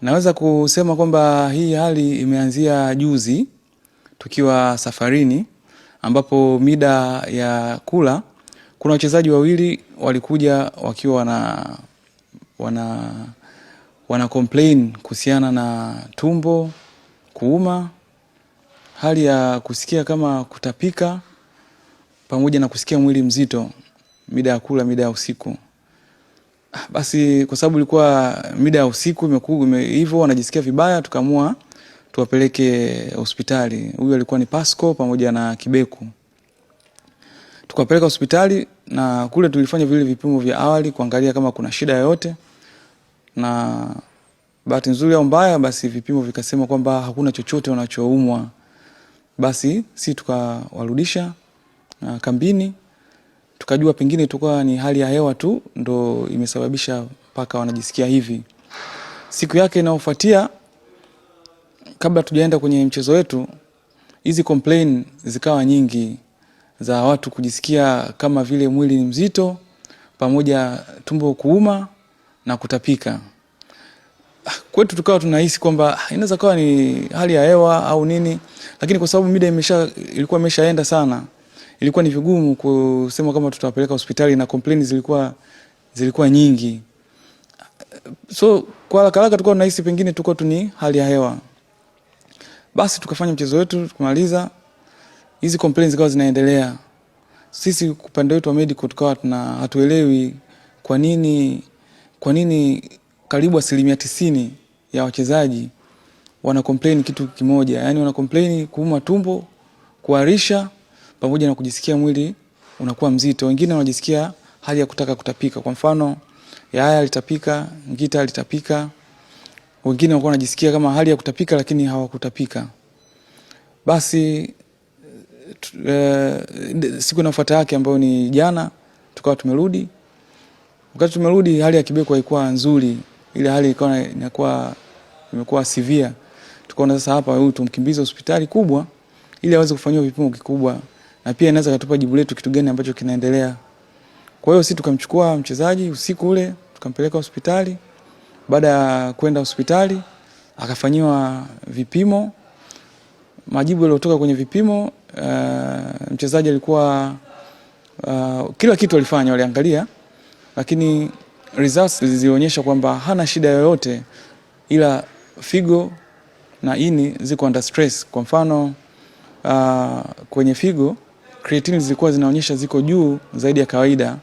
Naweza kusema kwamba hii hali imeanzia juzi tukiwa safarini, ambapo mida ya kula kuna wachezaji wawili walikuja wakiwa wana complain kuhusiana na tumbo kuuma, hali ya kusikia kama kutapika pamoja na kusikia mwili mzito mida ya kula, mida ya usiku. Basi kwa sababu ilikuwa mida ya usiku hivyo wanajisikia vibaya, tukaamua tuwapeleke hospitali. Huyu alikuwa ni Pasco pamoja na Kibeku. Tukapeleka hospitali na kule tulifanya vile vipimo vya awali kuangalia kama kuna shida yoyote, na bahati nzuri au mbaya basi vipimo vikasema kwamba hakuna chochote wanachoumwa. Basi si tukawarudisha kambini, tukajua pengine tukua ni hali ya hewa tu ndo imesababisha mpaka wanajisikia hivi. Siku yake inayofuatia, kabla tujaenda kwenye mchezo wetu, hizi complain zikawa nyingi za watu kujisikia kama vile mwili ni mzito pamoja tumbo kuuma na kutapika. Kwetu tukawa tunahisi kwamba inaweza kuwa ni hali ya hewa au nini, lakini kwa sababu mida ilikuwa imeshaenda sana, ilikuwa ni vigumu kusema kama tutawapeleka hospitali na complaints zilikuwa nyingi. So kwa haraka tulikuwa tunahisi pengine tuko tu ni hali ya hewa. Basi tukafanya mchezo wetu, tukamaliza, hizi complaints zikawa zinaendelea. Sisi upande wetu wa medical tukawa hatuelewi kwa nini karibu 90% ya wachezaji wana complain kitu kimoja. Yaani wana complain kuuma tumbo, kuharisha pamoja na kujisikia mwili unakuwa mzito. Wengine wanajisikia hali ya kutaka kutapika. Kwa mfano, Yaya alitapika, Ngita alitapika. Wengine walikuwa wanajisikia kama hali ya kutapika lakini hawakutapika. Basi siku inayofuata yake ambayo ni jana, tukawa tumerudi. Wakati tumerudi hali ya Kibeku haikuwa nzuri. Ile hali imekuwa severe. Tukaona sasa hapa huyu tumkimbize hospitali kubwa ili aweze kufanyiwa vipimo kikubwa, na pia inaweza kutupa jibu letu kitu gani ambacho kinaendelea. Kwa hiyo sisi tukamchukua mchezaji usiku ule, tukampeleka hospitali. Baada ya kwenda hospitali akafanyiwa vipimo. Majibu yaliyotoka kwenye vipimo, mchezaji alikuwa kila kitu alifanya, waliangalia, lakini results zilionyesha kwamba hana shida yoyote, ila figo na ini ziko under stress. Kwa mfano kwenye figo creatine zilikuwa zinaonyesha ziko juu zaidi ya kawaida.